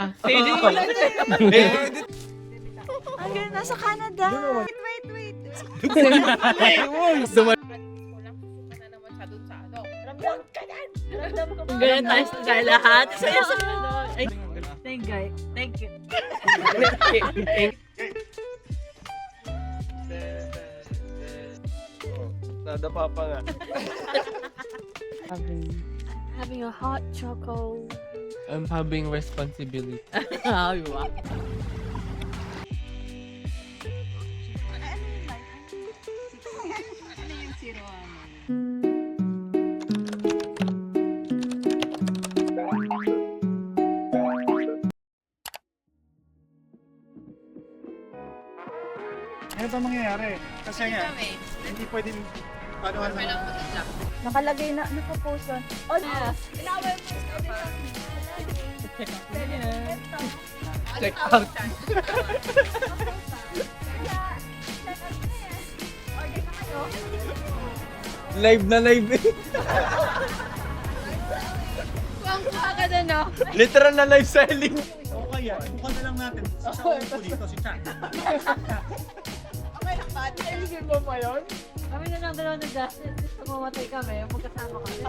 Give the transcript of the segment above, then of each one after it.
Pwede mo lang. Hanggang nasa Canada. Wait. Ganyan tayo sa lahat. Saya-saya. Thank you. Nadapa pa nga. Having a hot choco. I'm having responsibility. Ay, wow. Ano ba mangyayari? Kasi nga, hindi pwedeng paano Nakalagay na, nakapost on. Inaway mo. Check out. Live na live eh. Kuwang-kuha ka na, no? Literal na live selling. O kaya, bukan na lang natin. Sasawin ko dito si Chan. Kami na lang dalawa ng Justin. Gusto mamatay kami. Magkasama kami.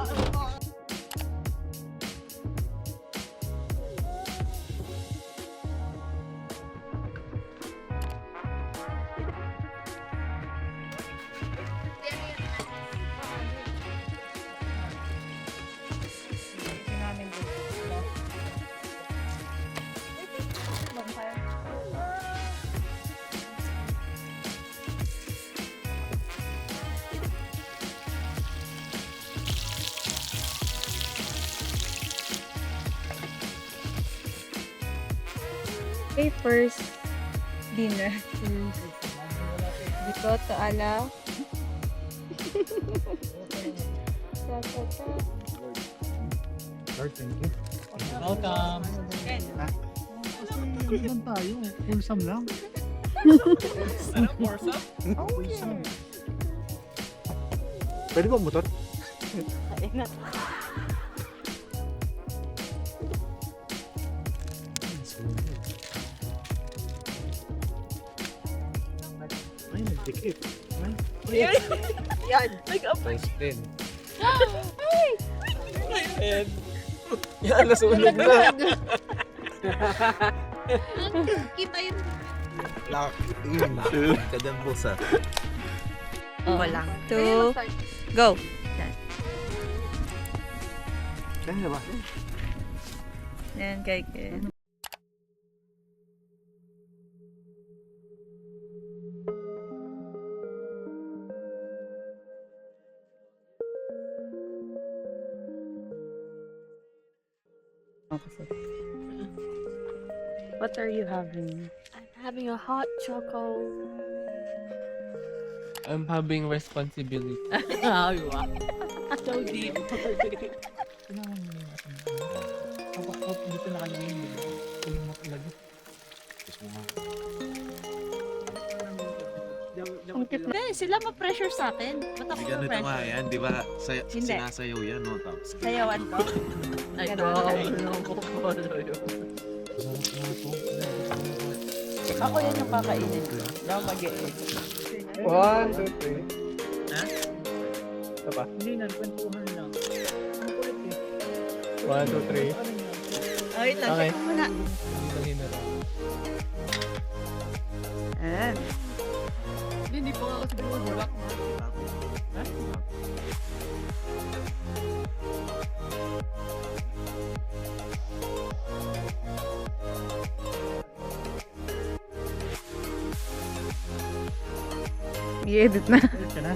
Okay, first dinner. Dito, ala. Lord, thank you. Welcome. Kasi lang tayo. Wholesome lang. Ano, Forza? Wholesome. Pwede ba motor? Ay, nagdikit. Yan. Nice din. Ayan. Yan, nasunog na. Kita yun. Kadang bosa. Wala. 2, go. Kaya na ba? Yan, kay What are you having? I'm having a hot choco. I'm having responsibility. Ay, wow. So deep. Kailangan mo yung ating kapag dito nakalagay yung yung makalagay. Hindi, sila ma-pressure sa akin. Ba't ako Ganito nga ma-pressure? yan, di ba? Hindi. Sinasayaw yan, no? Tapos, Sayawan ko. Ay, Ako yan yung kakainin ko. Daw mag-e-egg. 1, 2, 3. Ha? Ito pa. Hindi na, kwentuhan lang. Ang kulit eh. 1, 2, 3. Ano yan? Ay, lang. Okay. Check muna. Dali na lang. Ayan. Hindi po ako siguro bulak. I-edit na. Kulit ka na?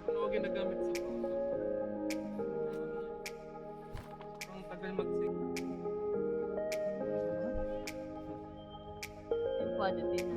Ano ang ginagamit sa photo? Ang tagal mag-sing. Yung quality na.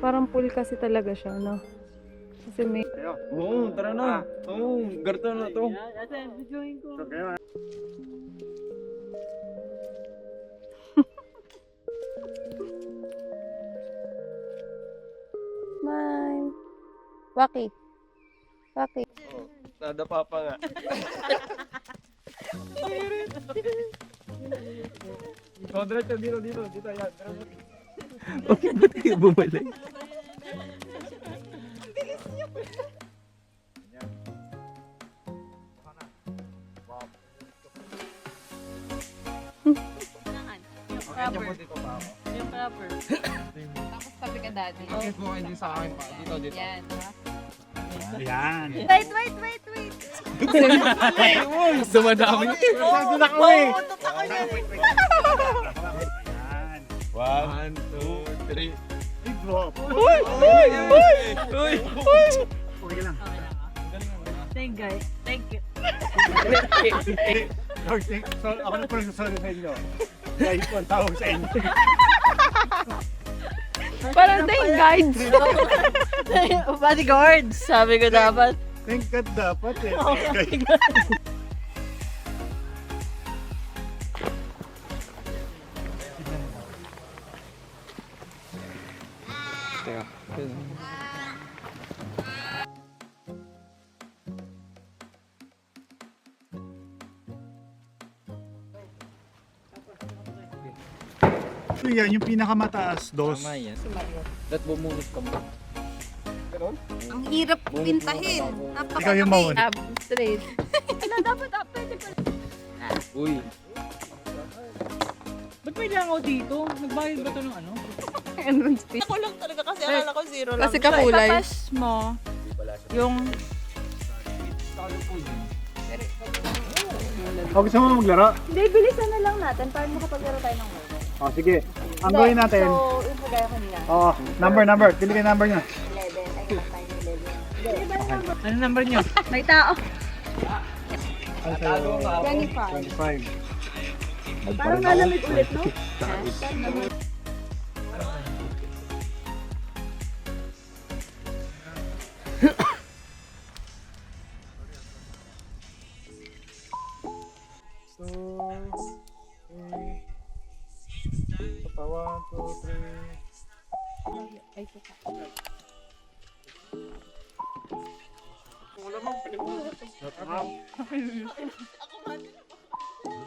Parang pool kasi talaga siya, no? Kasi may... Oo, tara na. Oo, garto na to. Smile. Waki. Waki. Nadapa pa nga. Oh, diretso, dito, yan. Okay, ba't kayo bumalik? Yung proper. Tapos sabi ka daddy. Bakit mo hindi sa akin pa? Dito. Yan. Yan. Wait. Dumadami. Sabi na kami. Yan. 1, 2, 3. Big drop. Uy! Okay lang. Thank guys. Thank you. Lord, so, ako na po nagsasabi sa inyo. Guys, ang tawag sa inyo. Parang tayong guides. Bodyguards, sabi ko dapat. Thank God dapat eh. Okay. So yan, yung pinakamataas, dos. Tama yan. Ba't bumunot ka mo? Ang hirap pintahin. Ikaw yung maun. Straight. Uy. Ba't may langaw dito? Nagbayad ba ito ng ano? Entrance fee. Ako lang talaga kasi akala ko zero lang. Kasi kakulay. Tapas mo yung O gusto mo maglaro? Hindi, bilisan na lang natin para makapaglaro tayo ng word. O sige. Ang gawin natin. So, yung kagaya kanina. Oo, number. Pili kayo number nyo. 11. Ano number nyo? May tao. Tago nga ako. 25. Parang nalamig ulit, no? So, ito pa, 1, 2, 3. Ay, suka.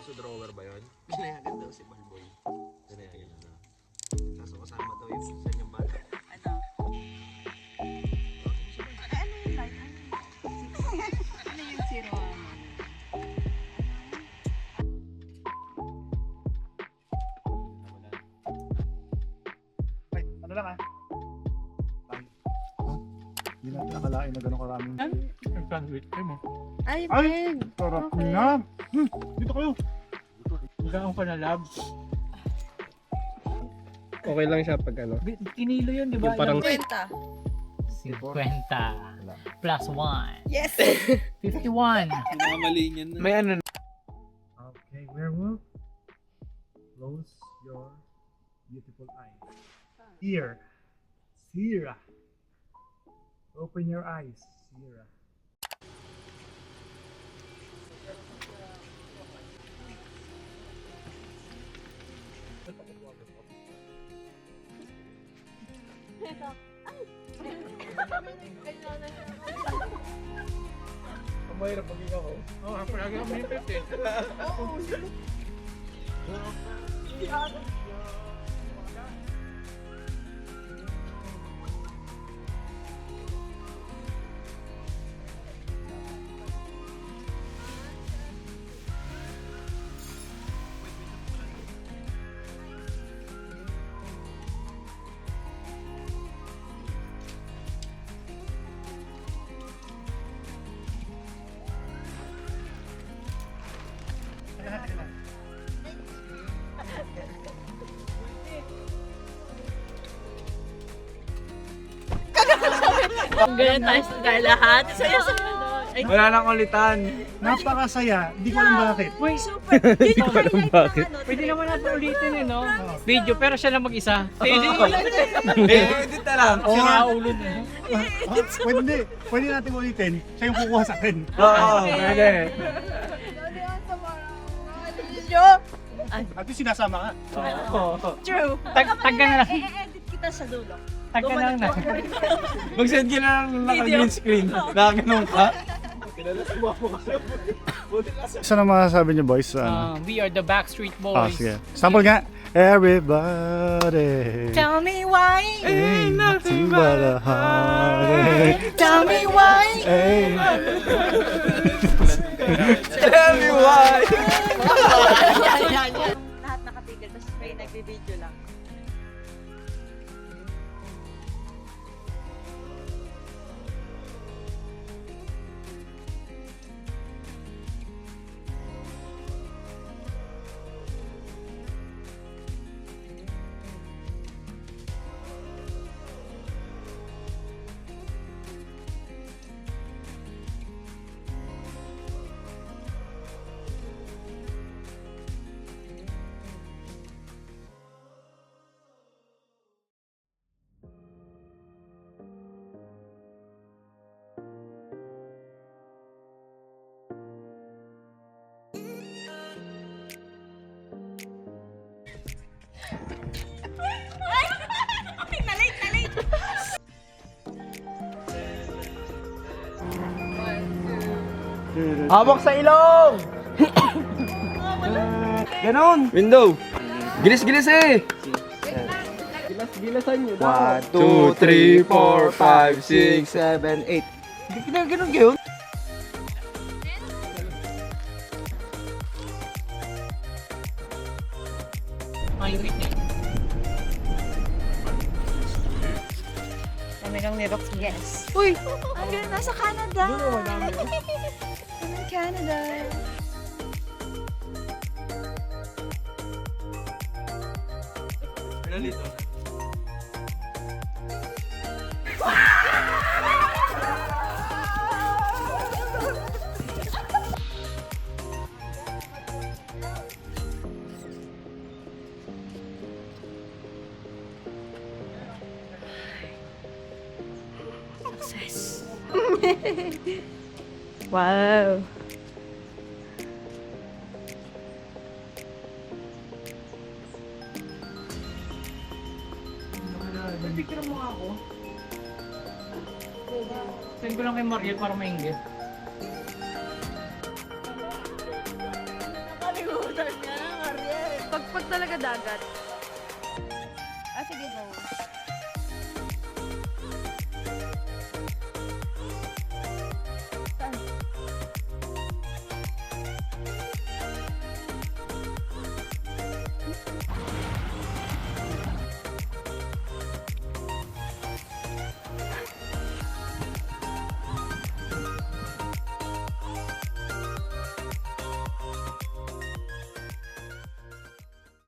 Sa drawer ba yun? Pinayagan daw si Balboy. Pinayagan na. Kaso kasama daw yung sa inyong bata. Ay, ano lang ah. Hindi natin nakalain na gano'ng karaming. Nag-sandwich kayo mo. Ay, Ay! Ben. Sarap Okay. na! Dito kayo! Hanggang ka na lab. Okay lang siya pag ano. Kinilo yun, di ba? Yung parang 50. 50 plus 1. Yes. 51. may ano. Okay, werewolf. Close your beautiful eyes. Here. Sierra. Open your eyes, Sierra. Ang mahirap pag ikaw. Oo, palagi kami yung 50. Ganyan tayo sa lahat. Saya-saya doon. Wala nang ulitan. Napakasaya. Hindi ko alam bakit. Wait, Super. Yun yung highlight Bakit? ng ano. pwede naman natin ulitin eh, no? Video, pero siya lang mag-isa. Pwede. Edit na lang. Oo nga. Ulod eh. Pwede, pwede natin ulitin. Siya yung kukuha sa akin. Oo, pwede. At least sinasama ka. True. Tagka na lang. I-edit kita sa dulo. Tagka na lang na. Mag-send ka na ng naka-green screen. Nakaganon ka. Saan ang masasabi niyo boys? We are the Backstreet Boys. Sige. Sample nga. Everybody. Tell me why. Ain't nothing but a heartache. Tell me why. Hey. Tell me why. Lahat nakatigil, tapos may nagbe-video lang. Hawak sa ilong! Ganon! Window! Gilis-gilis eh! Gilas-gilasan nyo daw. 1, 2, 3, 4, 5, 6, 7, 8. Hindi kinaganon gayon. My witness. Kami lang ni Rox, yes. Uy! Ang ganda, nasa Canada! Canada! Success! Wow! Picture mo ako. Send ko lang kay Mariel para mainggit. Nakalimutan niya, Mariel. Pag talaga dagat. Ah, sige, go.